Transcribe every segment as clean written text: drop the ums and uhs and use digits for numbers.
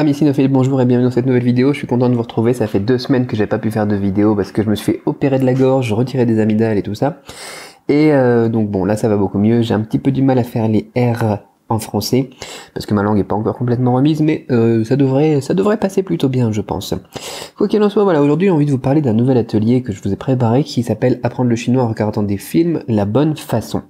Amis cinéphiles, bonjour et bienvenue dans cette nouvelle vidéo. Je suis content de vous retrouver. Ça fait 2 semaines que j'ai pas pu faire de vidéo parce que je me suis fait opérer de la gorge, retirer des amygdales et tout ça. Et donc bon, là ça va beaucoup mieux. J'ai un petit peu du mal à faire les R en français parce que ma langue est pas encore complètement remise, mais ça devrait passer plutôt bien, je pense. Quoi qu'il en soit, voilà, aujourd'hui j'ai envie de vous parler d'un nouvel atelier que je vous ai préparé qui s'appelle Apprendre le chinois en regardant des films, la bonne façon.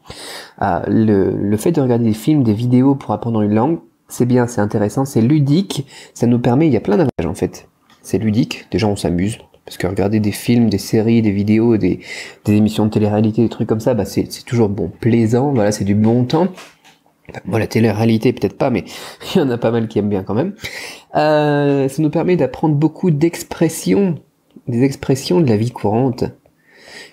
Le fait de regarder des films, des vidéos pour apprendre une langue, c'est bien, c'est intéressant, c'est ludique, ça nous permet, il y a plein d'avantages en fait. C'est ludique, déjà on s'amuse, parce que regarder des films, des séries, des vidéos, des émissions de télé-réalité, des trucs comme ça, bah c'est toujours bon, plaisant, voilà, c'est du bon temps. Enfin, moi la télé-réalité peut-être pas, mais il y en a pas mal qui aiment bien quand même. Ça nous permet d'apprendre beaucoup d'expressions, des expressions de la vie courante,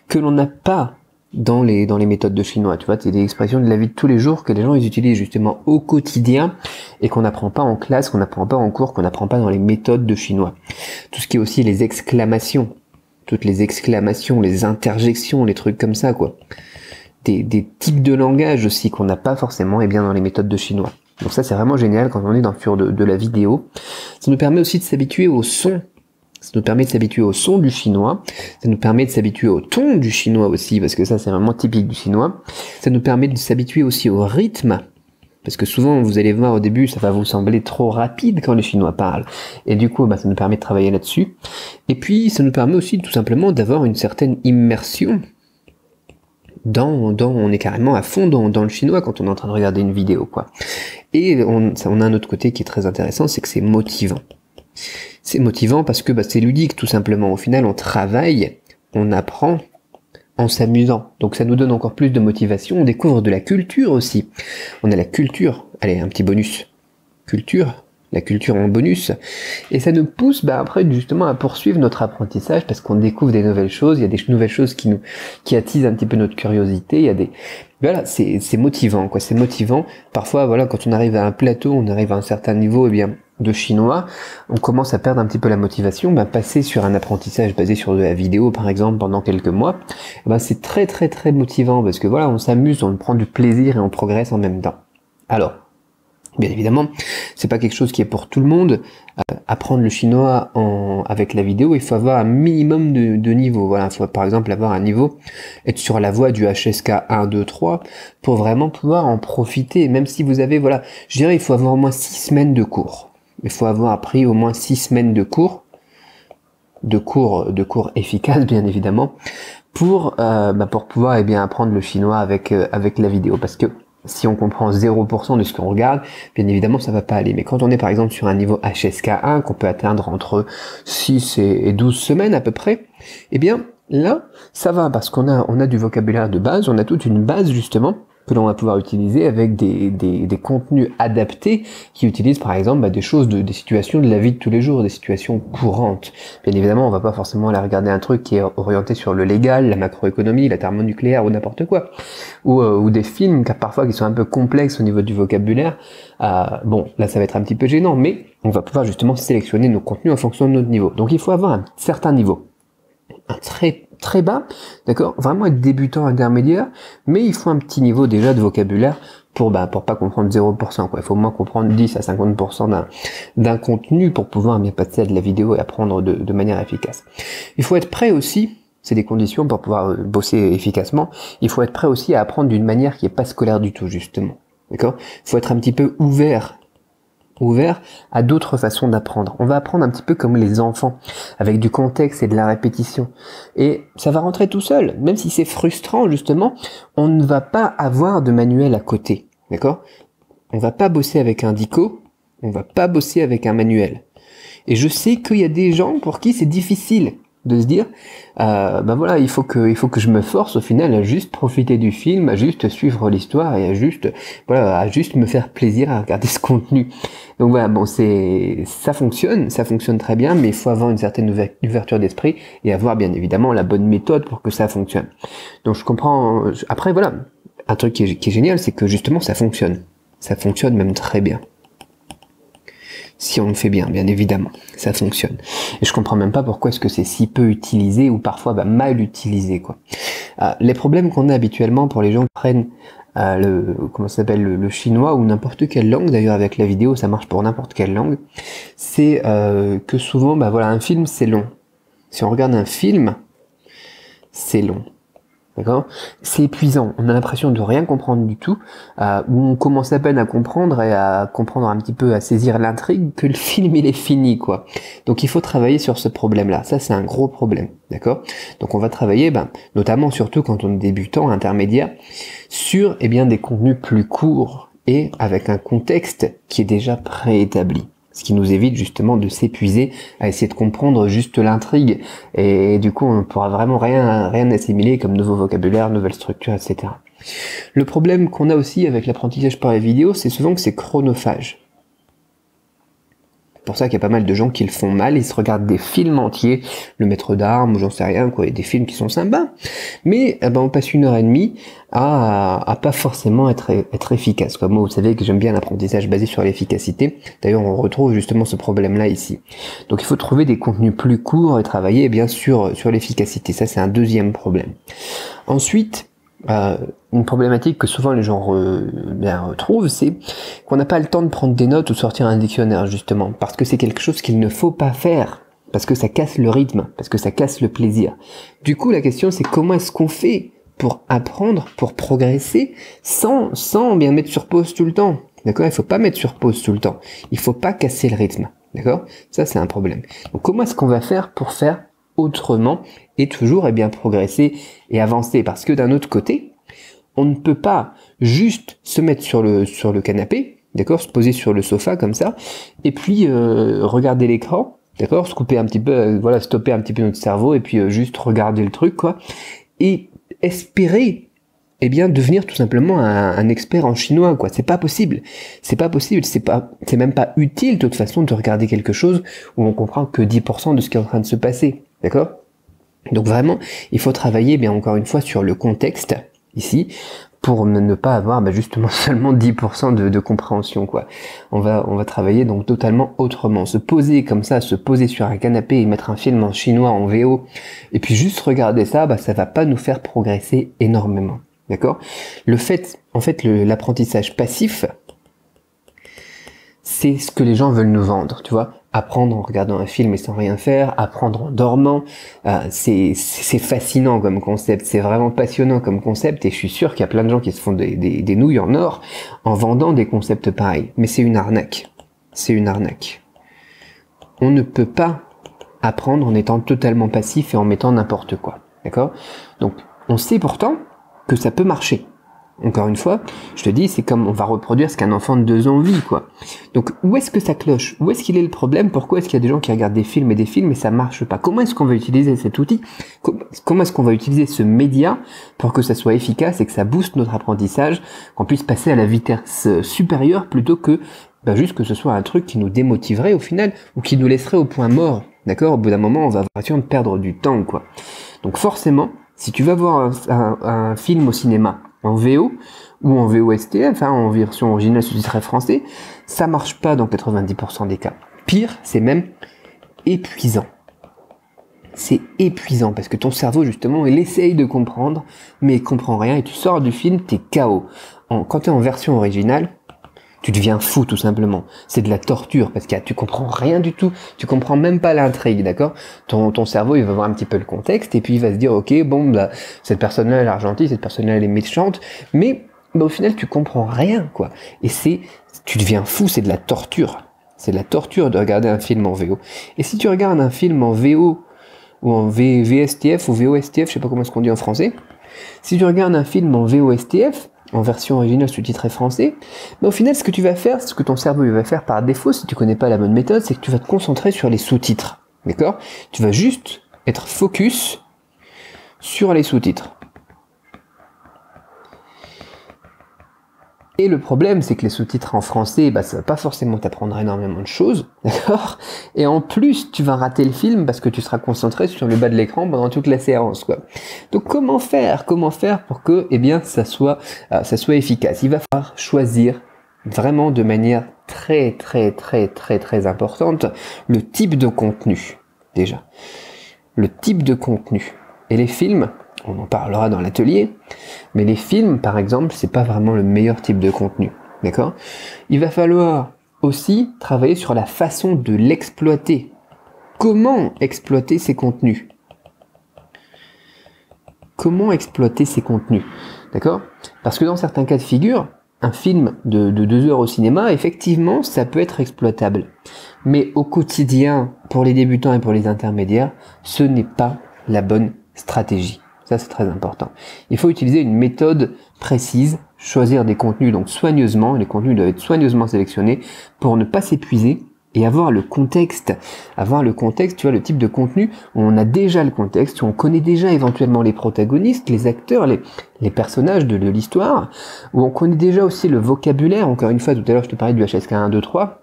que l'on n'a pas dans les méthodes de chinois, tu vois, c'est des expressions de la vie de tous les jours que les gens ils utilisent justement au quotidien et qu'on n'apprend pas en classe, qu'on n'apprend pas en cours, qu'on n'apprend pas dans les méthodes de chinois. Tout ce qui est aussi les exclamations, toutes les exclamations, les interjections, les trucs comme ça, quoi. Des types de langage aussi qu'on n'a pas forcément et bien dans les méthodes de chinois. Donc ça c'est vraiment génial quand on est sur de la vidéo. Ça nous permet aussi de s'habituer au son. Ça nous permet de s'habituer au son du chinois, ça nous permet de s'habituer au ton du chinois aussi, parce que ça c'est vraiment typique du chinois. Ça nous permet de s'habituer aussi au rythme, parce que souvent vous allez voir au début ça va vous sembler trop rapide quand les chinois parlent, et du coup ça nous permet de travailler là-dessus. Et puis ça nous permet aussi tout simplement d'avoir une certaine immersion on est carrément à fond dans le chinois quand on est en train de regarder une vidéo, quoi. Et on a un autre côté qui est très intéressant, c'est que c'est motivant. C'est motivant parce que c'est ludique tout simplement. Au final, on travaille, on apprend en s'amusant. Donc ça nous donne encore plus de motivation. On découvre de la culture aussi. On a la culture. Allez, un petit bonus. Culture. La culture en bonus. Et ça nous pousse après justement à poursuivre notre apprentissage parce qu'on découvre des nouvelles choses. Il y a des nouvelles choses qui attisent un petit peu notre curiosité. Il y a des... Voilà, c'est motivant, quoi. C'est motivant. Parfois, voilà, quand on arrive à un plateau, on arrive à un certain niveau, de chinois, on commence à perdre un petit peu la motivation. Passer sur un apprentissage basé sur de la vidéo, par exemple, pendant quelques mois, c'est très très très motivant parce que voilà, on s'amuse, on prend du plaisir et on progresse en même temps. Alors, bien évidemment, c'est pas quelque chose qui est pour tout le monde. Apprendre le chinois avec la vidéo, il faut avoir un minimum de niveau. Voilà, il faut par exemple avoir un niveau, être sur la voie du HSK 1, 2, 3, pour vraiment pouvoir en profiter. Même si vous avez, voilà, je dirais il faut avoir au moins 6 semaines de cours. Il faut avoir appris au moins 6 semaines de cours efficaces, bien évidemment, pour pouvoir apprendre le chinois avec la vidéo. Parce que si on comprend 0% de ce qu'on regarde, bien évidemment, ça va pas aller. Mais quand on est par exemple sur un niveau HSK1, qu'on peut atteindre entre 6 et 12 semaines à peu près, là, ça va, parce qu'on a du vocabulaire de base, on a toute une base justement, que l'on va pouvoir utiliser avec des contenus adaptés qui utilisent par exemple des choses, des situations de la vie de tous les jours, des situations courantes. Bien évidemment, on va pas forcément aller regarder un truc qui est orienté sur le légal, la macroéconomie, la thermonucléaire ou n'importe quoi. Ou des films parfois qui sont un peu complexes au niveau du vocabulaire. Bon, là ça va être un petit peu gênant, mais on va pouvoir justement sélectionner nos contenus en fonction de notre niveau. Donc il faut avoir un certain niveau. Un très bas, d'accord, vraiment être débutant intermédiaire, mais il faut un petit niveau déjà de vocabulaire pour pas comprendre 0%, quoi. Il faut au moins comprendre 10 à 50% d'un contenu pour pouvoir bien passer à de la vidéo et apprendre de manière efficace. Il faut être prêt aussi, c'est des conditions pour pouvoir bosser efficacement, il faut être prêt aussi à apprendre d'une manière qui est pas scolaire du tout, justement. D'accord? Il faut être un petit peu ouvert à d'autres façons d'apprendre. On va apprendre un petit peu comme les enfants, avec du contexte et de la répétition. Et ça va rentrer tout seul, même si c'est frustrant justement, on ne va pas avoir de manuel à côté, d'accord? On va pas bosser avec un dico, on va pas bosser avec un manuel. Et je sais qu'il y a des gens pour qui c'est difficile de se dire, voilà, il faut que je me force au final à juste profiter du film, à juste suivre l'histoire et à juste me faire plaisir à regarder ce contenu. Donc voilà, bon, ça fonctionne très bien, mais il faut avoir une certaine ouverture d'esprit et avoir bien évidemment la bonne méthode pour que ça fonctionne. Donc je comprends. Après voilà, un truc qui est génial, c'est que justement ça fonctionne même très bien. Si on le fait bien évidemment, ça fonctionne. Et je comprends même pas pourquoi est-ce que c'est si peu utilisé ou parfois mal utilisé, quoi. Les problèmes qu'on a habituellement pour les gens qui prennent comment ça s'appelle, le chinois ou n'importe quelle langue, d'ailleurs avec la vidéo ça marche pour n'importe quelle langue, c'est que souvent, bah voilà, un film c'est long. Si on regarde un film, c'est long. D'accord? C'est épuisant, on a l'impression de rien comprendre du tout, où on commence à peine à comprendre et à comprendre un petit peu, à saisir l'intrigue, que le film il est fini, quoi. Donc il faut travailler sur ce problème-là, ça c'est un gros problème, d'accord? Donc on va travailler, notamment surtout quand on est débutant, intermédiaire, sur des contenus plus courts et avec un contexte qui est déjà préétabli. Ce qui nous évite justement de s'épuiser à essayer de comprendre juste l'intrigue. Et du coup, on ne pourra vraiment rien assimiler comme nouveau vocabulaire, nouvelle structure, etc. Le problème qu'on a aussi avec l'apprentissage par les vidéos, c'est souvent que c'est chronophage. C'est pour ça qu'il y a pas mal de gens qui le font mal, ils se regardent des films entiers, Le Maître d'Armes ou j'en sais rien, quoi, et des films qui sont sympas, mais on passe 1h30 à pas forcément être efficace, quoi. Moi, vous savez que j'aime bien l'apprentissage basé sur l'efficacité, d'ailleurs on retrouve justement ce problème-là ici. Donc il faut trouver des contenus plus courts et travailler bien sûr sur l'efficacité, ça c'est un deuxième problème. Ensuite, une problématique que souvent les gens retrouvent, c'est qu'on n'a pas le temps de prendre des notes ou sortir un dictionnaire, justement, parce que c'est quelque chose qu'il ne faut pas faire, parce que ça casse le rythme, parce que ça casse le plaisir. Du coup, la question c'est comment est-ce qu'on fait pour apprendre, pour progresser, sans bien mettre sur pause tout le temps. D'accord? Il faut pas mettre sur pause tout le temps. Il faut pas casser le rythme. D'accord? Ça, c'est un problème. Donc, comment est-ce qu'on va faire pour faire autrement et toujours progresser et avancer? Parce que d'un autre côté, on ne peut pas juste se mettre sur le canapé, d'accord, se poser sur le sofa comme ça, et puis regarder l'écran, d'accord, se couper un petit peu, voilà, stopper un petit peu notre cerveau et puis juste regarder le truc, quoi, et espérer devenir tout simplement un expert en chinois, quoi. C'est pas possible. C'est pas possible. C'est même pas utile, de toute façon, de regarder quelque chose où on comprend que 10% de ce qui est en train de se passer. D'accord? Donc vraiment, il faut travailler, encore une fois, sur le contexte, ici, pour ne pas avoir, justement, seulement 10% de compréhension, quoi. On va travailler donc totalement autrement. Se poser comme ça, se poser sur un canapé et mettre un film en chinois, en VO, et puis juste regarder ça, ça va pas nous faire progresser énormément. D'accord? L'apprentissage passif, c'est ce que les gens veulent nous vendre, tu vois. Apprendre en regardant un film et sans rien faire, apprendre en dormant, c'est fascinant comme concept, c'est vraiment passionnant comme concept, et je suis sûr qu'il y a plein de gens qui se font des nouilles en or en vendant des concepts pareils. Mais c'est une arnaque. C'est une arnaque. On ne peut pas apprendre en étant totalement passif et en mettant n'importe quoi. D'accord? Donc, on sait pourtant que ça peut marcher. Encore une fois, je te dis, c'est comme on va reproduire ce qu'un enfant de 2 ans vit, quoi. Donc, où est-ce que ça cloche? Où est-ce qu'il est le problème? Pourquoi est-ce qu'il y a des gens qui regardent des films et ça marche pas? Comment est-ce qu'on va utiliser cet outil? Comment est-ce qu'on va utiliser ce média pour que ça soit efficace et que ça booste notre apprentissage, qu'on puisse passer à la vitesse supérieure plutôt que juste que ce soit un truc qui nous démotiverait au final ou qui nous laisserait au point mort. D'accord? Au bout d'un moment, on va avoir l'impression de perdre du temps, quoi. Donc forcément, si tu vas voir un film au cinéma en VO ou en VOSTF, en version originale sous-titrée français, ça marche pas dans 90% des cas. Pire, c'est même épuisant. C'est épuisant parce que ton cerveau, justement, il essaye de comprendre, mais il comprend rien et tu sors du film, t'es KO. Quand t'es en version originale, tu deviens fou, tout simplement. C'est de la torture, parce que tu comprends rien du tout. Tu comprends même pas l'intrigue, d'accord? Ton cerveau, il va voir un petit peu le contexte, et puis il va se dire, ok, cette personne-là, elle est gentille, cette personne-là, elle est méchante, mais au final, tu comprends rien, quoi. Et tu deviens fou, c'est de la torture. C'est de la torture de regarder un film en VO. Et si tu regardes un film en VO, ou en VSTF, ou VOSTF, je sais pas comment est-ce qu'on dit en français, si tu regardes un film en VOSTF, en version originale sous-titrée français, au final, ce que tu vas faire, ce que ton cerveau va faire par défaut, si tu connais pas la bonne méthode, c'est que tu vas te concentrer sur les sous-titres. D'accord? Tu vas juste être focus sur les sous-titres. Et le problème, c'est que les sous-titres en français, ça va pas forcément t'apprendre énormément de choses, d'accord? Et en plus, tu vas rater le film parce que tu seras concentré sur le bas de l'écran pendant toute la séance, quoi. Donc, comment faire pour que, ça soit efficace? Il va falloir choisir vraiment de manière très, très, très, très, très importante le type de contenu, déjà. Le type de contenu. Et les films, on en parlera dans l'atelier, mais les films, par exemple, c'est pas vraiment le meilleur type de contenu, d'accord? Il va falloir aussi travailler sur la façon de l'exploiter. Comment exploiter ces contenus? Comment exploiter ces contenus, d'accord? Parce que dans certains cas de figure, un film de 2 heures au cinéma, effectivement, ça peut être exploitable. Mais au quotidien, pour les débutants et pour les intermédiaires, ce n'est pas la bonne stratégie. Ça, c'est très important. Il faut utiliser une méthode précise, choisir des contenus donc soigneusement, les contenus doivent être soigneusement sélectionnés pour ne pas s'épuiser et avoir le contexte, tu vois, le type de contenu où on a déjà le contexte, où on connaît déjà éventuellement les protagonistes, les acteurs, les personnages de l'histoire, où on connaît déjà aussi le vocabulaire. Encore une fois, tout à l'heure, je te parlais du HSK 1, 2, 3.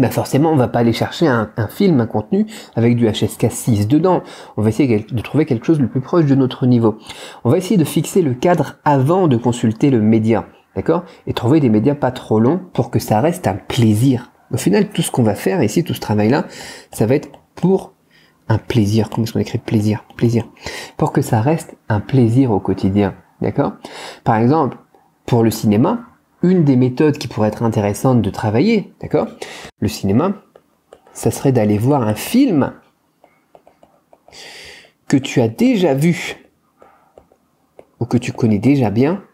Ben forcément, on va pas aller chercher un film, un contenu avec du HSK 6 dedans. On va essayer de trouver quelque chose le plus proche de notre niveau. On va essayer de fixer le cadre avant de consulter le média, d'accord? Et trouver des médias pas trop longs pour que ça reste un plaisir. Au final, tout ce qu'on va faire ici, tout ce travail-là, ça va être pour un plaisir. Comment est-ce qu'on écrit plaisir? Plaisir. Pour que ça reste un plaisir au quotidien, d'accord? Par exemple, pour le cinéma, une des méthodes qui pourrait être intéressante de travailler, d'accord? Le cinéma, ça serait d'aller voir un film que tu as déjà vu ou que tu connais déjà bien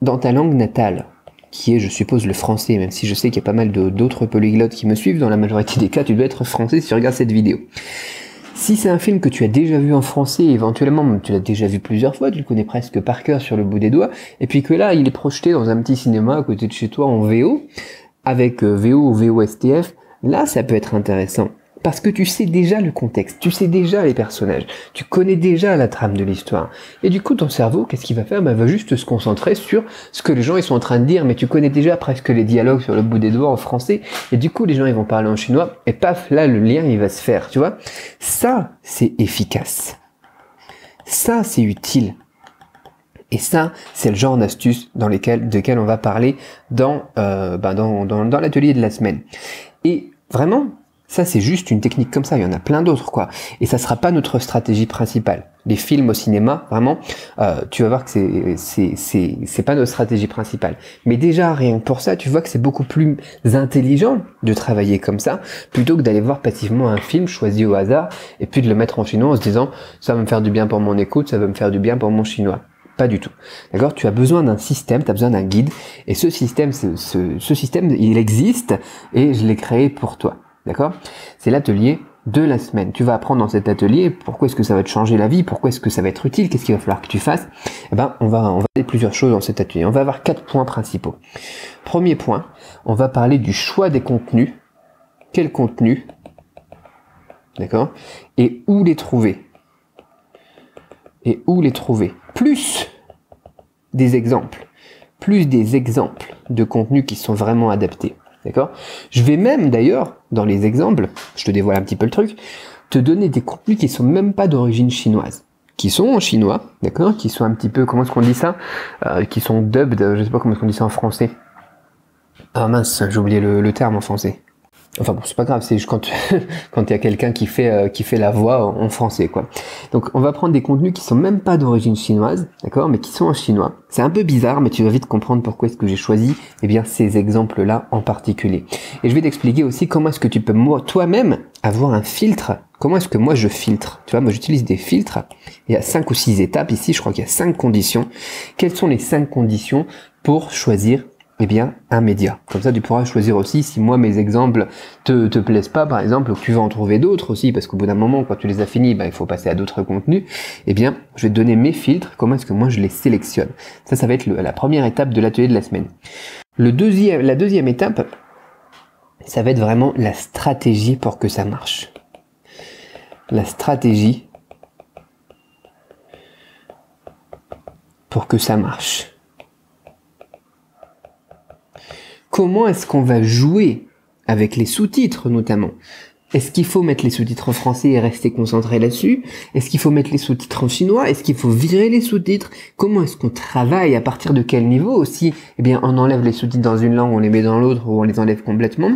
dans ta langue natale, qui est, je suppose, le français, même si je sais qu'il y a pas mal d'autres polyglottes qui me suivent. Dans la majorité des cas, tu dois être français si tu regardes cette vidéo. Si c'est un film que tu as déjà vu en français, éventuellement tu l'as déjà vu plusieurs fois, tu le connais presque par cœur sur le bout des doigts, et puis que là il est projeté dans un petit cinéma à côté de chez toi en VO, avec VO ou VOSTF, là ça peut être intéressant. Parce que tu sais déjà le contexte, tu sais déjà les personnages, tu connais déjà la trame de l'histoire. Et du coup, ton cerveau, qu'est-ce qu'il va faire? Va juste se concentrer sur ce que les gens ils sont en train de dire, mais tu connais déjà presque les dialogues sur le bout des doigts en français, et du coup, les gens ils vont parler en chinois, et paf, là, le lien il va se faire, tu vois. Ça, c'est efficace. Ça, c'est utile. Et ça, c'est le genre d'astuces de lesquelles on va parler dans l'atelier de la semaine. Et vraiment, ça, c'est juste une technique comme ça. Il y en a plein d'autres, quoi. Et ça sera pas notre stratégie principale. Les films au cinéma, vraiment, tu vas voir que c'est pas notre stratégie principale. Mais déjà, rien que pour ça, tu vois que c'est beaucoup plus intelligent de travailler comme ça, plutôt que d'aller voir passivement un film choisi au hasard, et puis de le mettre en chinois en se disant, ça va me faire du bien pour mon écoute, ça va me faire du bien pour mon chinois. Pas du tout. D'accord? Tu as besoin d'un système, tu as besoin d'un guide, et ce système, il existe, et je l'ai créé pour toi. D'accord? C'est l'atelier de la semaine. Tu vas apprendre dans cet atelier pourquoi est-ce que ça va te changer la vie, pourquoi est-ce que ça va être utile, qu'est-ce qu'il va falloir que tu fasses. Eh ben, on va parler plusieurs choses dans cet atelier. On va avoir 4 points principaux. Premier point, on va parler du choix des contenus. Quel contenu? D'accord? Et où les trouver? Plus des exemples de contenus qui sont vraiment adaptés. D'accord? Je vais même d'ailleurs, dans les exemples, je te dévoile un petit peu le truc, te donner des contenus qui sont même pas d'origine chinoise, qui sont en chinois, d'accord? Qui sont un petit peu, comment est-ce qu'on dit ça? Qui sont dubbed, je sais pas comment est-ce qu'on dit ça en français. Ah mince, j'ai oublié le terme en français. Enfin bon, c'est pas grave, c'est juste quand il y a quelqu'un qui fait la voix en français, quoi. Donc on va prendre des contenus qui sont même pas d'origine chinoise, d'accord, mais qui sont en chinois. C'est un peu bizarre, mais tu vas vite comprendre pourquoi est-ce que j'ai choisi, eh bien, ces exemples-là en particulier. Et je vais t'expliquer aussi comment est-ce que tu peux toi-même avoir un filtre. Comment est-ce que moi je filtre? Tu vois, moi j'utilise des filtres. Il y a 5 ou 6 étapes ici, je crois qu'il y a 5 conditions. Quelles sont les 5 conditions pour choisir eh bien, un média. Comme ça, tu pourras choisir aussi si moi mes exemples te plaisent pas, par exemple, ou que tu vas en trouver d'autres aussi, parce qu'au bout d'un moment, quand tu les as finis, il faut passer à d'autres contenus. Eh bien, je vais te donner mes filtres, comment est-ce que moi je les sélectionne. Ça va être la première étape de l'atelier de la semaine. La deuxième étape, ça va être vraiment la stratégie pour que ça marche. La stratégie pour que ça marche. Comment est-ce qu'on va jouer avec les sous-titres notamment Est-ce qu'il faut mettre les sous-titres en français et rester concentré là-dessus? Est-ce qu'il faut mettre les sous-titres en chinois? Est-ce qu'il faut virer les sous-titres? Comment est-ce qu'on travaille? À partir de quel niveau aussi? Eh bien, on enlève les sous-titres dans une langue, on les met dans l'autre, ou on les enlève complètement.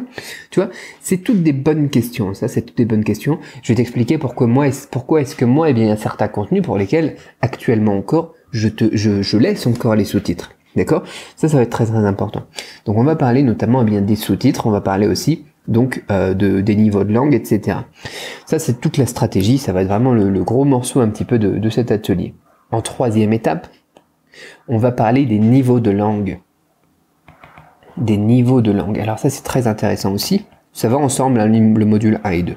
Tu vois, c'est toutes des bonnes questions. Ça, c'est toutes des bonnes questions. Je vais t'expliquer pourquoi est-ce que moi, eh bien, il y a certains contenus pour lesquels, actuellement encore, je laisse encore les sous-titres. D'accord? Ça va être très très important. Donc, on va parler notamment, eh bien, des sous-titres. On va parler aussi donc des niveaux de langue, etc. Ça, c'est toute la stratégie, ça va être vraiment le gros morceau un petit peu de cet atelier. En troisième étape, on va parler des niveaux de langue. Des niveaux de langue. Alors ça, c'est très intéressant aussi. Ça va ensemble, hein, le module 1 et 2.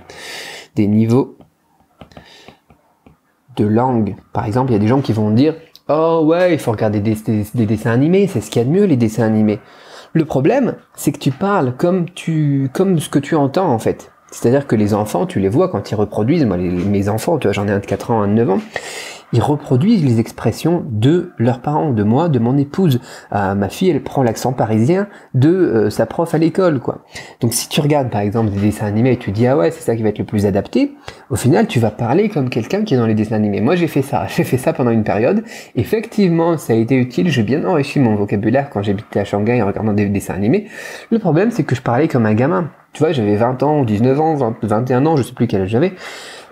Des niveaux de langue. Par exemple, il y a des gens qui vont dire « Oh ouais, il faut regarder des dessins animés, c'est ce qu'il y a de mieux, les dessins animés. » Le problème, c'est que tu parles comme ce que tu entends en fait. C'est-à-dire que les enfants, tu les vois quand ils reproduisent, moi mes enfants, tu vois, j'en ai un de 4 ans, un de 9 ans, ils reproduisent les expressions de leurs parents, de moi, de mon épouse. Ma fille, elle prend l'accent parisien de sa prof à l'école, quoi. Donc si tu regardes par exemple des dessins animés et tu dis ah ouais, c'est ça qui va être le plus adapté, au final tu vas parler comme quelqu'un qui est dans les dessins animés. Moi j'ai fait ça pendant une période. Effectivement, ça a été utile, j'ai bien enrichi mon vocabulaire quand j'habitais à Shanghai en regardant des dessins animés. Le problème, c'est que je parlais comme un gamin. Tu vois, j'avais 20 ans, 19 ans, 21 ans, je sais plus quel âge j'avais,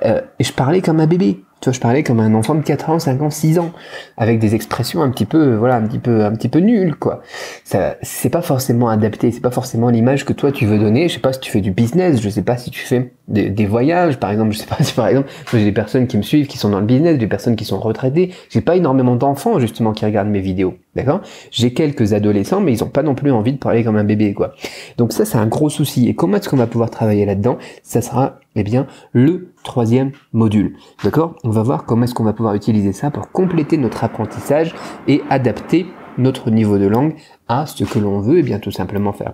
et je parlais comme un bébé. Tu vois, je parlais comme un enfant de 4 ans, 5 ans, 6 ans, avec des expressions un petit peu nulles, quoi. Ça, c'est pas forcément adapté, c'est pas forcément l'image que toi tu veux donner. Je sais pas si tu fais du business, je sais pas si tu fais des voyages, par exemple, je sais pas si par exemple, moi j'ai des personnes qui me suivent, qui sont dans le business, des personnes qui sont retraitées. J'ai pas énormément d'enfants, justement, qui regardent mes vidéos. D'accord? J'ai quelques adolescents, mais ils ont pas non plus envie de parler comme un bébé, quoi. Donc ça, c'est un gros souci. Et comment est-ce qu'on va pouvoir travailler là-dedans? Ça sera, eh bien, le troisième module. D'accord? On va voir comment est-ce qu'on va pouvoir utiliser ça pour compléter notre apprentissage et adapter notre niveau de langue à ce que l'on veut, et bien tout simplement faire.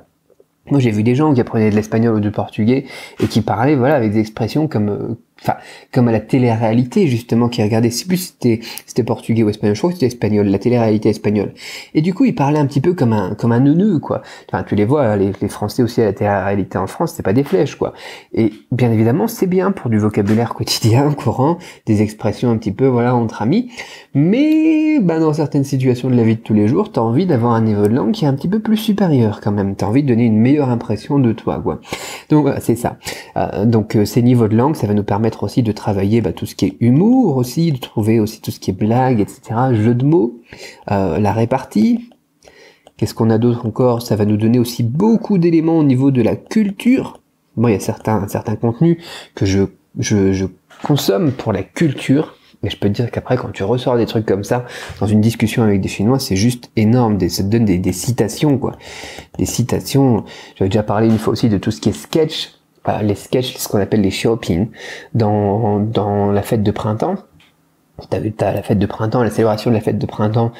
Moi, j'ai vu des gens qui apprenaient de l'espagnol ou du portugais et qui parlaient, voilà, avec des expressions comme à la télé-réalité, justement, qui regardaient, je sais plus si c'était portugais ou espagnol, je crois que c'était espagnol, la télé-réalité espagnole. Et du coup, ils parlaient un petit peu comme un neuneu, quoi. Enfin, tu les vois, les Français aussi à la télé-réalité en France, c'est pas des flèches, quoi. Et bien évidemment, c'est bien pour du vocabulaire quotidien, courant, des expressions un petit peu, voilà, entre amis. Mais, dans certaines situations de la vie de tous les jours, t'as envie d'avoir un niveau de langue qui est un petit peu plus supérieur, quand même. T'as envie de donner une meilleure impression de toi, quoi. Donc, voilà, c'est ça. Donc, ces niveaux de langue, ça va nous permettre aussi de travailler tout ce qui est humour aussi, de trouver aussi tout ce qui est blague, etc., jeu de mots, la répartie. Qu'est-ce qu'on a d'autre encore? Ça va nous donner aussi beaucoup d'éléments au niveau de la culture. Moi, il y a certains contenus que je consomme pour la culture. Mais je peux te dire qu'après, quand tu ressors des trucs comme ça, dans une discussion avec des Chinois, c'est juste énorme. Ça te donne des citations, quoi. Des citations. J'avais déjà parlé une fois aussi de tout ce qui est sketch. Les sketchs, ce qu'on appelle les shopping, dans la fête de printemps. T'as la fête de printemps, la célébration de la fête de printemps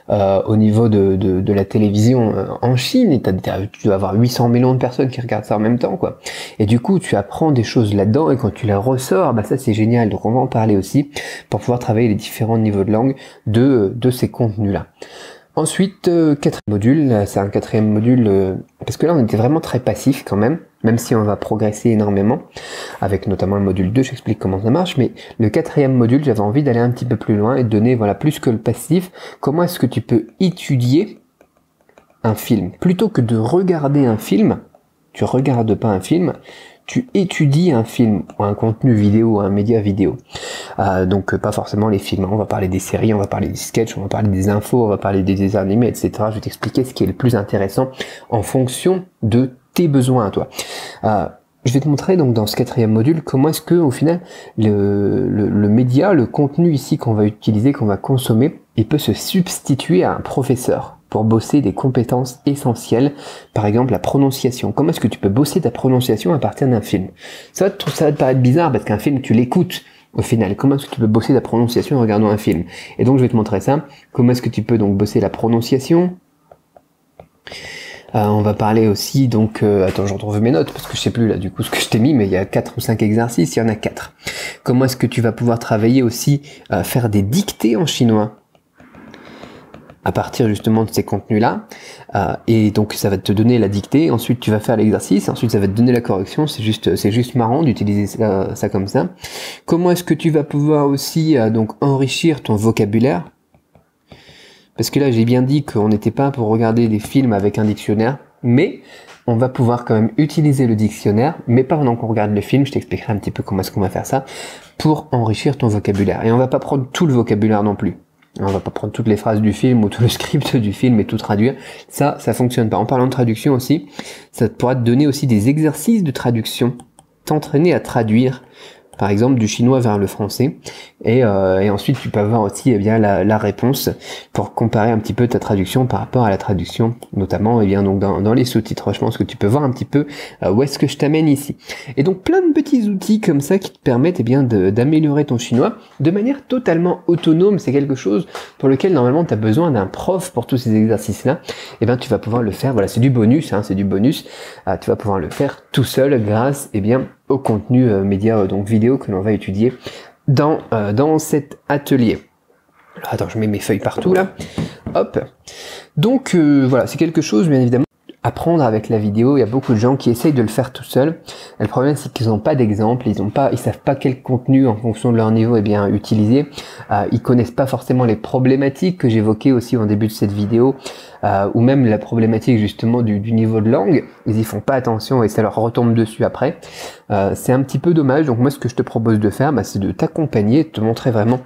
au niveau de la télévision en Chine, et tu dois avoir 800 millions de personnes qui regardent ça en même temps, quoi. Et du coup, tu apprends des choses là-dedans, et quand tu les ressors, ça c'est génial. Donc on va en parler aussi pour pouvoir travailler les différents niveaux de langue de ces contenus-là. Ensuite, quatrième module, c'est un quatrième module, parce que là on était vraiment très passif quand même si on va progresser énormément, avec notamment le module 2, j'explique comment ça marche, mais le quatrième module, j'avais envie d'aller un petit peu plus loin et de donner, voilà, plus que le passif, comment est-ce que tu peux étudier un film. Plutôt que de regarder un film, tu regardes pas un film, tu étudies un film ou un contenu vidéo, un média vidéo. Donc pas forcément les films, on va parler des séries, on va parler des sketchs, on va parler des infos, on va parler des dessins animés, etc. Je vais t'expliquer ce qui est le plus intéressant en fonction de tes besoins à toi. Je vais te montrer donc dans ce quatrième module comment est-ce que au final le média, le contenu ici qu'on va utiliser, qu'on va consommer, il peut se substituer à un professeur pour bosser des compétences essentielles, par exemple la prononciation. Comment est-ce que tu peux bosser ta prononciation à partir d'un film? Ça va te paraître bizarre parce qu'un film tu l'écoutes au final. Comment est-ce que tu peux bosser ta prononciation en regardant un film? Et donc je vais te montrer ça. Comment est-ce que tu peux donc bosser la prononciation? On va parler aussi donc attends, je retrouve mes notes parce que je sais plus là du coup ce que je t'ai mis, mais il y a 4 ou 5 exercices, il y en a 4. Comment est-ce que tu vas pouvoir travailler aussi faire des dictées en chinois? à partir justement de ces contenus-là, et donc ça va te donner la dictée, ensuite tu vas faire l'exercice, ensuite ça va te donner la correction, c'est juste marrant d'utiliser ça comme ça. Comment est-ce que tu vas pouvoir aussi donc enrichir ton vocabulaire? Parce que là j'ai bien dit qu'on n'était pas pour regarder des films avec un dictionnaire, mais on va pouvoir quand même utiliser le dictionnaire, mais pas pendant qu'on regarde le film, je t'expliquerai un petit peu comment est-ce qu'on va faire ça, pour enrichir ton vocabulaire. Et on va pas prendre tout le vocabulaire non plus. On va pas prendre toutes les phrases du film ou tout le script du film et tout traduire. Ça fonctionne pas. En parlant de traduction aussi, ça pourra te donner aussi des exercices de traduction, t'entraîner à traduire, par exemple du chinois vers le français, et ensuite tu peux avoir aussi la réponse pour comparer un petit peu ta traduction par rapport à la traduction, notamment donc dans les sous-titres. Je pense que tu peux voir un petit peu où est-ce que je t'amène ici. Et donc plein de petits outils comme ça qui te permettent d'améliorer ton chinois de manière totalement autonome. C'est quelque chose pour lequel normalement tu as besoin d'un prof pour tous ces exercices-là. Et tu vas pouvoir le faire. Voilà, c'est du bonus, c'est du bonus. Tu vas pouvoir le faire tout seul grâce au contenu média, donc vidéo, que l'on va étudier dans cet atelier. Alors, attends, je mets mes feuilles partout là. Hop. Donc voilà, c'est quelque chose bien évidemment. Apprendre avec la vidéo, il y a beaucoup de gens qui essayent de le faire tout seul. Et le problème c'est qu'ils n'ont pas d'exemple, ils savent pas quel contenu en fonction de leur niveau utiliser. Ils connaissent pas forcément les problématiques que j'évoquais aussi au début de cette vidéo, ou même la problématique justement du niveau de langue. Ils y font pas attention et ça leur retombe dessus après. C'est un petit peu dommage. Donc moi ce que je te propose de faire, c'est de t'accompagner, de te montrer vraiment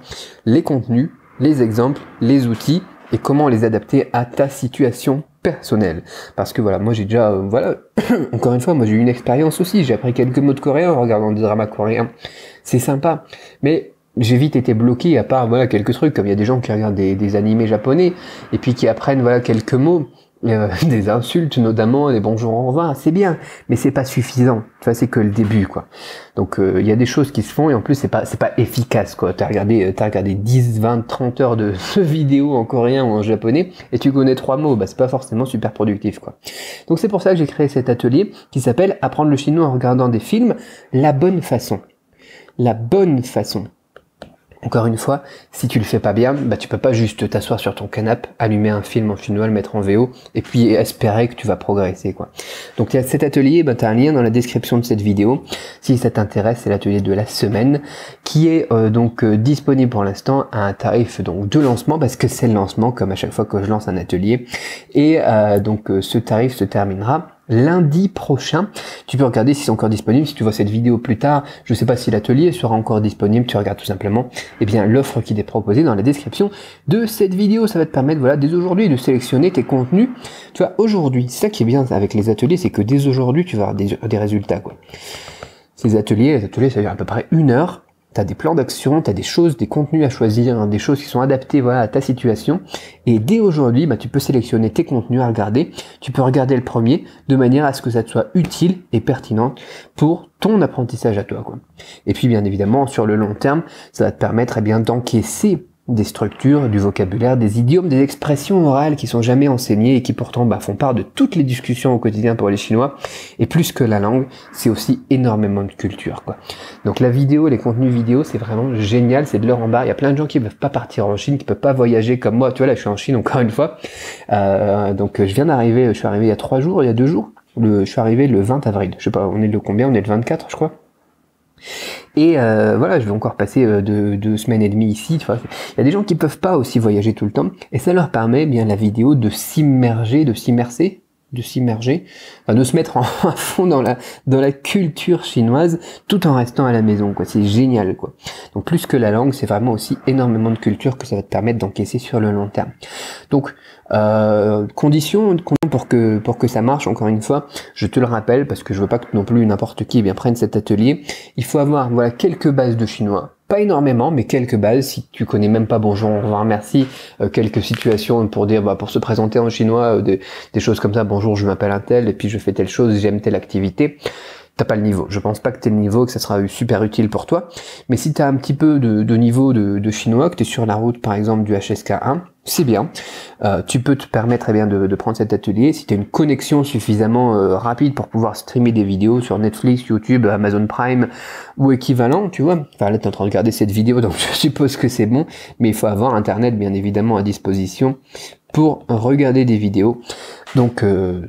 les contenus, les exemples, les outils et comment les adapter à ta situation personnelle. Parce que voilà, moi j'ai déjà, encore une fois, moi j'ai eu une expérience aussi, j'ai appris quelques mots de coréen en regardant des dramas coréens, c'est sympa, mais j'ai vite été bloqué à part quelques trucs, comme il y a des gens qui regardent des animés japonais, et puis qui apprennent quelques mots, des insultes notamment, des bonjours au revoir, c'est bien, mais c'est pas suffisant, tu vois, c'est que le début, quoi. Donc il y a des choses qui se font, et en plus c'est pas efficace, quoi. T'as regardé 10, 20, 30 heures de vidéos en coréen ou en japonais, et tu connais 3 mots, c'est pas forcément super productif, quoi. Donc c'est pour ça que j'ai créé cet atelier qui s'appelle Apprendre le chinois en regardant des films, la bonne façon. La bonne façon. Encore une fois, si tu le fais pas bien, tu peux pas juste t'asseoir sur ton canapé, allumer un film en chinois, le mettre en VO, et puis espérer que tu vas progresser, quoi. Donc il y a cet atelier, tu as un lien dans la description de cette vidéo. Si ça t'intéresse, c'est l'atelier de la semaine, qui est disponible pour l'instant à un tarif de lancement, parce que c'est le lancement, comme à chaque fois que je lance un atelier. Et ce tarif se terminera lundi prochain. Tu peux regarder si c'est encore disponible. Si tu vois cette vidéo plus tard, je sais pas si l'atelier sera encore disponible, tu regardes tout simplement l'offre qui t'est proposée dans la description de cette vidéo. Ça va te permettre dès aujourd'hui de sélectionner tes contenus. Tu vois, aujourd'hui, c'est ça qui est bien avec les ateliers, c'est que dès aujourd'hui tu vas avoir des résultats, quoi. Les ateliers ça dure à peu près 1 heure. Tu as des plans d'action, tu as des choses, des contenus à choisir, des choses qui sont adaptées à ta situation. Et dès aujourd'hui, tu peux sélectionner tes contenus à regarder. Tu peux regarder le premier de manière à ce que ça te soit utile et pertinent pour ton apprentissage à toi, quoi. Et puis bien évidemment, sur le long terme, ça va te permettre d'encaisser des structures, du vocabulaire, des idiomes, des expressions orales qui sont jamais enseignées et qui pourtant font part de toutes les discussions au quotidien pour les Chinois. Et plus que la langue, c'est aussi énormément de culture, quoi. Donc la vidéo, les contenus vidéo, c'est vraiment génial, c'est de l'or en barre. Il y a plein de gens qui ne peuvent pas partir en Chine, qui ne peuvent pas voyager comme moi. Tu vois, là je suis en Chine encore une fois. Donc je viens d'arriver, je suis arrivé il y a 3 jours, il y a 2 jours. Je suis arrivé le 20 avril. Je sais pas, on est le combien? On est le 24, je crois. Et je vais encore passer 2 semaines et demie ici. Tu vois. Il y a des gens qui peuvent pas aussi voyager tout le temps, et ça leur permet la vidéo de s'immerger, de se mettre à fond dans la culture chinoise, tout en restant à la maison, quoi. C'est génial, quoi. Donc plus que la langue, c'est vraiment aussi énormément de culture que ça va te permettre d'encaisser sur le long terme. Donc conditions pour que ça marche, encore une fois, je te le rappelle parce que je veux pas que non plus n'importe qui prenne cet atelier. Il faut avoir quelques bases de chinois. Pas énormément, mais quelques bases. Si tu connais même pas bonjour, au revoir, merci, quelques situations pour dire, pour se présenter en chinois, des choses comme ça. Bonjour, je m'appelle un tel, et puis je fais telle chose, j'aime telle activité. T'as pas le niveau. Je pense pas que t'aies le niveau, que ça sera super utile pour toi. Mais si t'as un petit peu de niveau de chinois, que t'es sur la route, par exemple, du HSK1, c'est bien. Tu peux te permettre de prendre cet atelier. Si t'as une connexion suffisamment rapide pour pouvoir streamer des vidéos sur Netflix, YouTube, Amazon Prime ou équivalent, tu vois. Enfin là, t'es en train de regarder cette vidéo, donc je suppose que c'est bon. Mais il faut avoir Internet, bien évidemment, à disposition pour regarder des vidéos. Donc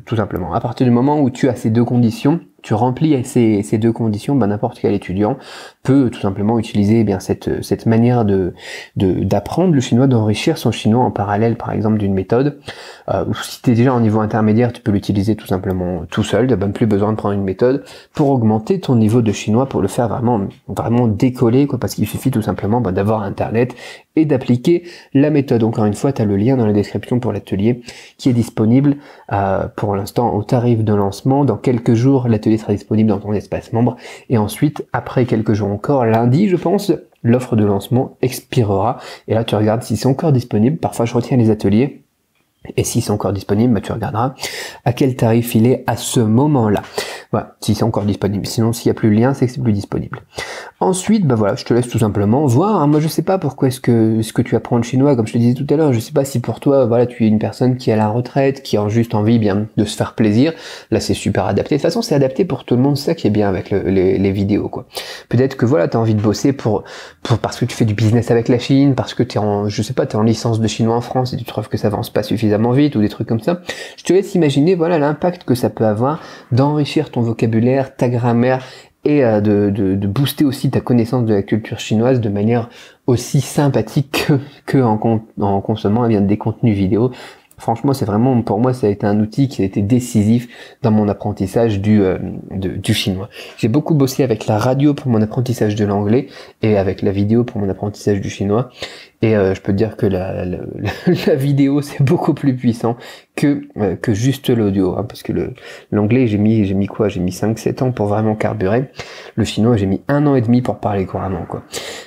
tout simplement, à partir du moment où tu as ces deux conditions, tu remplis ces deux conditions, ben, n'importe quel étudiant peut tout simplement utiliser eh bien cette manière d'apprendre le chinois, d'enrichir son chinois en parallèle par exemple d'une méthode. Si tu es déjà en niveau intermédiaire, tu peux l'utiliser tout simplement tout seul, tu n'as même plus besoin de prendre une méthode pour augmenter ton niveau de chinois, pour le faire vraiment décoller, quoi, parce qu'il suffit tout simplement ben, d'avoir internet et d'appliquer la méthode. Encore une fois, tu as le lien dans la description pour l'atelier qui est disponible pour l'instant au tarif de lancement. Dans quelques jours, l'atelier sera disponible dans ton espace membre et ensuite, après quelques jours encore, lundi je pense, l'offre de lancement expirera et là tu regardes si c'est encore disponible. Parfois je retiens les ateliers et si c'est encore disponible, bah, tu regarderas à quel tarif il est à ce moment-là. Voilà, si c'est encore disponible. Sinon, s'il n'y a plus le lien, c'est que c'est plus disponible. Ensuite, bah voilà, je te laisse tout simplement voir. Hein. Moi, je sais pas pourquoi est-ce que tu apprends le chinois, comme je te disais tout à l'heure. Je sais pas si pour toi, voilà, tu es une personne qui est à la retraite, qui a juste envie bien de se faire plaisir. Là, c'est super adapté. De toute façon, c'est adapté pour tout le monde. C'est ça qui est bien avec les vidéos, quoi. Peut-être que voilà, tu as envie de bosser parce que tu fais du business avec la Chine, parce que tu es en licence de chinois en France et tu trouves que ça avance pas suffisamment vite ou des trucs comme ça. Je te laisse imaginer, voilà, l'impact que ça peut avoir d'enrichir ton vocabulaire, ta grammaire et de booster aussi ta connaissance de la culture chinoise de manière aussi sympathique que en consommant eh bien, des contenus vidéo. Franchement, c'est vraiment, pour moi, ça a été un outil qui a été décisif dans mon apprentissage du chinois. J'ai beaucoup bossé avec la radio pour mon apprentissage de l'anglais et avec la vidéo pour mon apprentissage du chinois. Et je peux te dire que la vidéo, c'est beaucoup plus puissant que juste l'audio, hein, parce que l'anglais, j'ai mis quoi? J'ai mis 5-7 ans pour vraiment carburer. Le chinois, j'ai mis 1 an et demi pour parler couramment, quoi.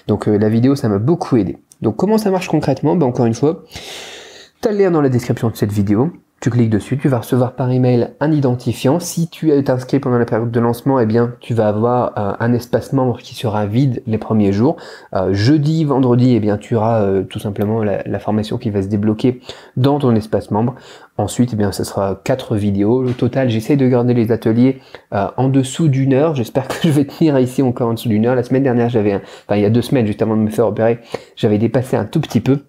Donc la vidéo, ça m'a beaucoup aidé. Donc comment ça marche concrètement? Ben, encore une fois, tu as le lien dans la description de cette vidéo, tu cliques dessus, tu vas recevoir par email un identifiant. Si tu es inscrit pendant la période de lancement, eh bien tu vas avoir un espace membre qui sera vide les premiers jours. Jeudi, vendredi, eh bien tu auras tout simplement la formation qui va se débloquer dans ton espace membre. Ensuite, eh bien, ce sera 4 vidéos. Au total, j'essaie de garder les ateliers en dessous d'1 heure. J'espère que je vais tenir ici encore en dessous d'1 heure. La semaine dernière, il y a 2 semaines, juste avant de me faire opérer, j'avais dépassé un tout petit peu.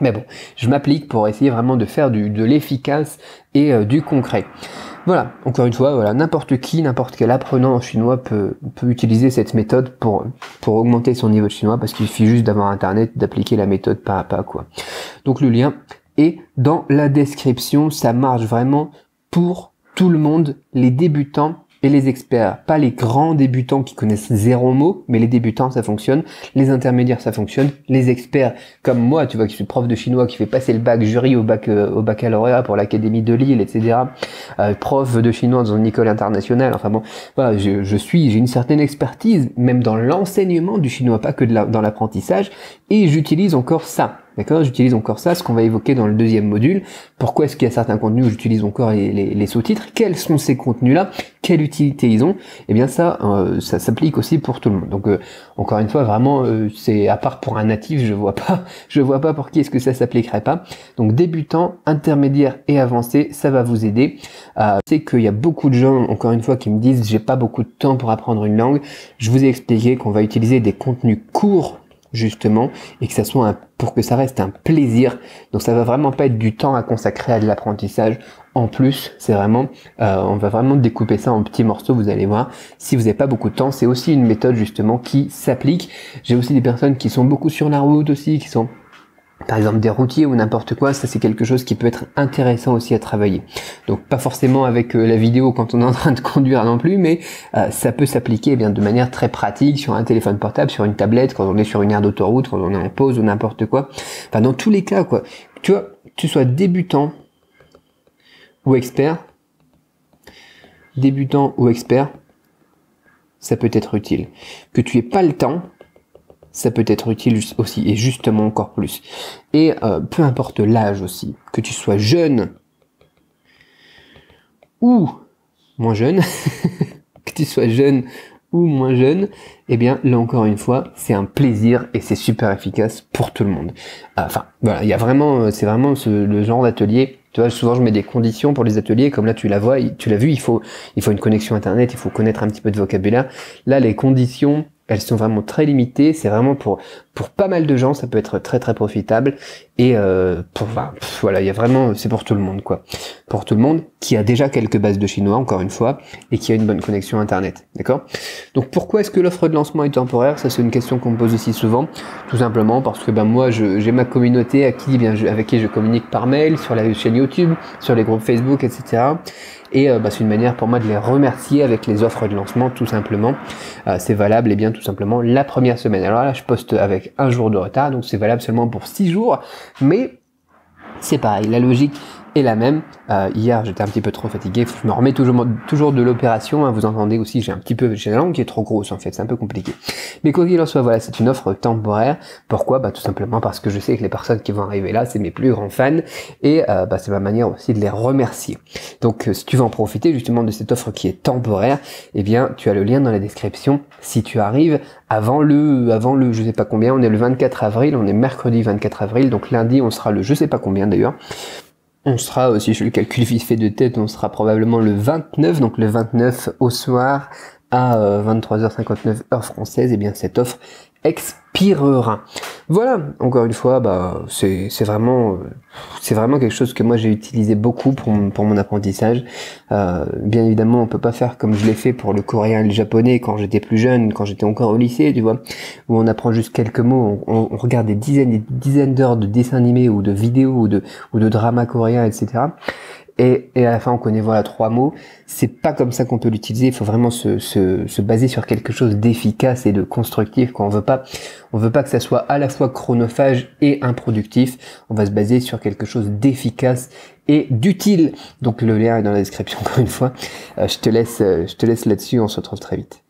Mais bon, je m'applique pour essayer vraiment de faire de l'efficace et du concret. Voilà, encore une fois, voilà, n'importe qui, n'importe quel apprenant en chinois peut utiliser cette méthode pour augmenter son niveau de chinois, parce qu'il suffit juste d'avoir internet, d'appliquer la méthode pas à pas, quoi. Donc le lien est dans la description. Ça marche vraiment pour tout le monde, les débutants et les experts, pas les grands débutants qui connaissent 0 mot, mais les débutants ça fonctionne, les intermédiaires ça fonctionne, les experts comme moi, tu vois, qui suis prof de chinois, qui fait passer le bac jury au baccalauréat pour l'Académie de Lille, etc. Prof de chinois dans une école internationale, enfin bon, voilà, j'ai une certaine expertise, même dans l'enseignement du chinois, pas que dans l'apprentissage, et j'utilise encore ça. D'accord, j'utilise encore ça, ce qu'on va évoquer dans le deuxième module. Pourquoi est-ce qu'il y a certains contenus où j'utilise encore les sous-titres? Quels sont ces contenus-là? Quelle utilité ils ont? Eh bien ça s'applique aussi pour tout le monde. Donc encore une fois, vraiment, c'est à part pour un natif, je vois pas pour qui est-ce que ça s'appliquerait pas. Donc débutant, intermédiaire et avancé, ça va vous aider. C'est qu'il y a beaucoup de gens, encore une fois, qui me disent j'ai pas beaucoup de temps pour apprendre une langue. Je vous ai expliqué qu'on va utiliser des contenus courts justement, et que ça soit pour que ça reste un plaisir. Donc ça va vraiment pas être du temps à consacrer à de l'apprentissage. En plus, c'est vraiment, on va vraiment découper ça en petits morceaux, vous allez voir. Si vous n'avez pas beaucoup de temps, c'est aussi une méthode justement qui s'applique. J'ai aussi des personnes qui sont beaucoup sur la route aussi, qui sont par exemple des routiers ou n'importe quoi, ça c'est quelque chose qui peut être intéressant aussi à travailler. Donc pas forcément avec la vidéo quand on est en train de conduire non plus, mais ça peut s'appliquer eh bien de manière très pratique sur un téléphone portable, sur une tablette, quand on est sur une aire d'autoroute, quand on est en pause ou n'importe quoi. Enfin dans tous les cas quoi. Tu vois, tu sois débutant ou expert, ça peut être utile. Que tu aies pas le temps, ça peut être utile aussi, et justement encore plus. Et peu importe l'âge aussi, que tu sois jeune ou moins jeune, que tu sois jeune ou moins jeune, eh bien là encore une fois, c'est un plaisir et c'est super efficace pour tout le monde. Enfin voilà, il y a vraiment, c'est vraiment le genre d'atelier. Tu vois, souvent je mets des conditions pour les ateliers, comme là tu l'as vu, il faut une connexion internet, il faut connaître un petit peu de vocabulaire. Là les conditions elles sont vraiment très limitées, c'est vraiment pour pas mal de gens, ça peut être très très profitable, et voilà, il y a vraiment, c'est pour tout le monde quoi, pour tout le monde qui a déjà quelques bases de chinois, encore une fois, et qui a une bonne connexion internet, d'accord? Donc pourquoi est-ce que l'offre de lancement est temporaire? Ça c'est une question qu'on me pose aussi souvent, tout simplement parce que moi j'ai ma communauté avec qui je communique par mail, sur la chaîne YouTube, sur les groupes Facebook, etc. Et c'est une manière pour moi de les remercier avec les offres de lancement, tout simplement. C'est valable, et bien tout simplement la première semaine. Alors là, je poste avec un jour de retard, donc c'est valable seulement pour 6 jours, mais c'est pareil, la logique est la même. Hier, j'étais un petit peu trop fatigué, je me remets toujours de l'opération, hein. Vous entendez aussi, j'ai la langue qui est trop grosse en fait, c'est un peu compliqué. Mais quoi qu'il en soit, voilà, c'est une offre temporaire. Pourquoi? Tout simplement parce que je sais que les personnes qui vont arriver là, c'est mes plus grands fans, et c'est ma manière aussi de les remercier. Donc si tu veux en profiter justement de cette offre qui est temporaire, eh bien tu as le lien dans la description. Si tu arrives avant le je sais pas combien, on est le 24 avril, on est mercredi 24 avril, donc lundi on sera le je sais pas combien d'ailleurs. On sera, si je le calcule vite fait de tête, on sera probablement le 29, donc le 29 au soir à 23h59 heure française, et bien cette offre expirera. Voilà, encore une fois, c'est vraiment quelque chose que moi j'ai utilisé beaucoup pour mon apprentissage. Bien évidemment, on peut pas faire comme je l'ai fait pour le coréen et le japonais quand j'étais plus jeune, quand j'étais encore au lycée, tu vois, où on apprend juste quelques mots, on regarde des dizaines d'heures de dessins animés ou de vidéos ou de dramas coréens, etc. Et à la fin on connaît 3 mots. C'est pas comme ça qu'on peut l'utiliser. Il faut vraiment se baser sur quelque chose d'efficace et de constructif. On veut pas que ça soit à la fois chronophage et improductif. On va se baser sur quelque chose d'efficace et d'utile. Donc le lien est dans la description encore une fois. Je te laisse là-dessus. On se retrouve très vite.